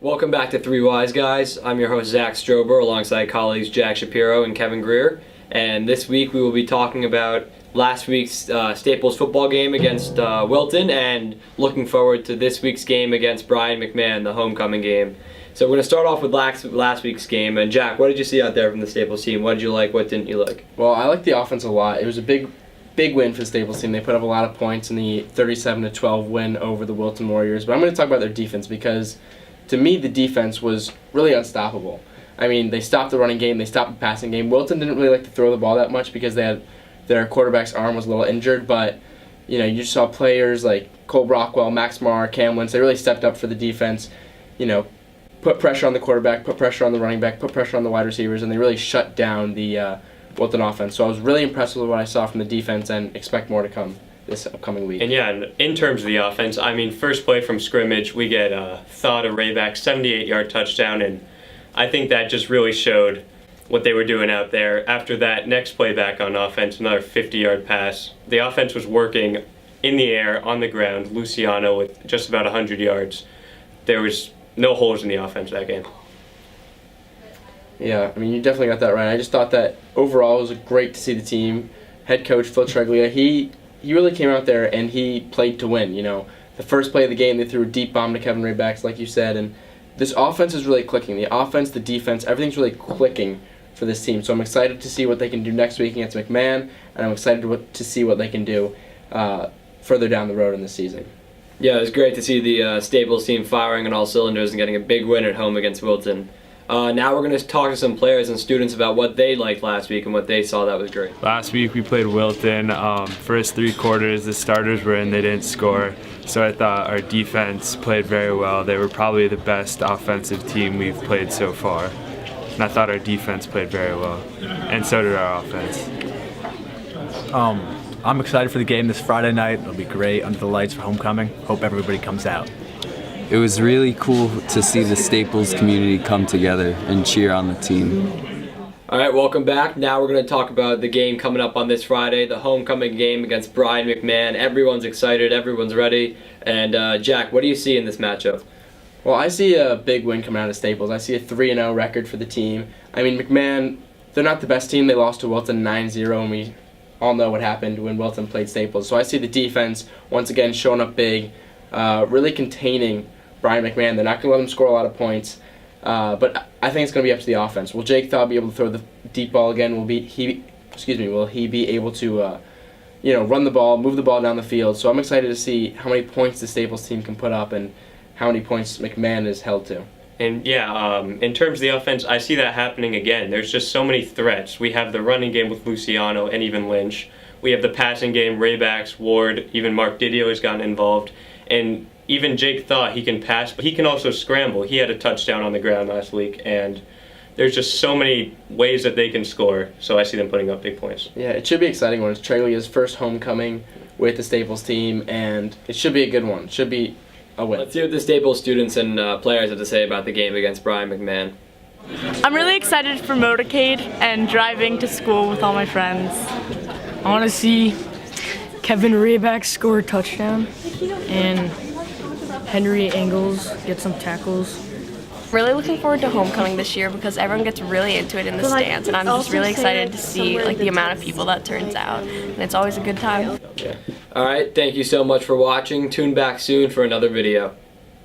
Welcome back to Three Wise Guys. I'm your host Zach Strober alongside colleagues Jack Shapiro and Kevin Greer. And this week we will be talking about last week's Staples football game against Wilton and looking forward to this week's game against Brian McMahon, the homecoming game. So we're going to start off with last week's game. And Jack, what did you see out there from the Staples team? What did you like? What didn't you like? Well, I liked the offense a lot. It was a big win for the Staples team. They put up a lot of points in the 37-12 win over the Wilton Warriors. But I'm going to talk about their defense because to me, the defense was really unstoppable. I mean, they stopped the running game, they stopped the passing game. Wilton didn't really like to throw the ball that much because their quarterback's arm was a little injured, but you just saw players like Cole Brockwell, Max Marr, Cam Wentz, they really stepped up for the defense, put pressure on the quarterback, put pressure on the running back, put pressure on the wide receivers, and they really shut down the Wilton offense. So I was really impressed with what I saw from the defense and expect more to come this upcoming week. And yeah, in terms of the offense, I mean, first play from scrimmage, we get Thaw to Rayback, 78-yard touchdown, and I think that just really showed what they were doing out there. After that, next play back on offense, another 50-yard pass. The offense was working in the air, on the ground, Luciano with just about 100 yards. There was no holes in the offense that game. Yeah, I mean, you definitely got that right. I just thought that overall it was great to see the team. Head coach Phil Treglia, he really came out there and he played to win. The first play of the game, they threw a deep bomb to Kevin Raybacks, like you said, and this offense is really clicking. The offense, the defense, everything's really clicking for this team. So I'm excited to see what they can do next week against McMahon, and I'm excited to see what they can do further down the road in the season. Yeah, it was great to see the Staples team firing on all cylinders and getting a big win at home against Wilton. Now we're going to talk to some players and students about what they liked last week and what they saw that was great. Last week we played Wilton. First 3 quarters, the starters were in, they didn't score. So I thought our defense played very well. They were probably the best offensive team we've played so far. And I thought our defense played very well. And so did our offense. I'm excited for the game this Friday night. It'll be great under the lights for homecoming. Hope everybody comes out. It was really cool to see the Staples community come together and cheer on the team. All right, welcome back. Now we're going to talk about the game coming up on this Friday, the homecoming game against Brian McMahon. Everyone's excited, everyone's ready. And Jack, what do you see in this matchup? Well, I see a big win coming out of Staples. I see a 3-0 record for the team. I mean, McMahon, they're not the best team. They lost to Wilton 9-0, and we all know what happened when Wilton played Staples. So I see the defense, once again, showing up big, really containing Brian McMahon. They're not going to let him score a lot of points, but I think it's going to be up to the offense. Will Jake Thaw be able to throw the deep ball again? Will he be able to run the ball, move the ball down the field? So I'm excited to see how many points the Staples team can put up and how many points McMahon is held to. And yeah, in terms of the offense, I see that happening again. There's just so many threats. We have the running game with Luciano and even Lynch. We have the passing game, Raybacks, Ward, even Mark Didio has gotten involved. And even Jake Thaw, he can pass, but he can also scramble. He had a touchdown on the ground last week, and there's just so many ways that they can score, so I see them putting up big points. Yeah, it should be an exciting one. It's Treglia's first homecoming with the Staples team, and it should be a good one. It should be a win. Let's see what the Staples students and players have to say about the game against Brian McMahon. I'm really excited for motorcade and driving to school with all my friends. I want to see Kevin Rayback score a touchdown and Henry Engels get some tackles. Really looking forward to homecoming this year because everyone gets really into it in the stands, and I'm just really excited to see the amount of people that turns out, and it's always a good time. All right, thank you so much for watching. Tune back soon for another video.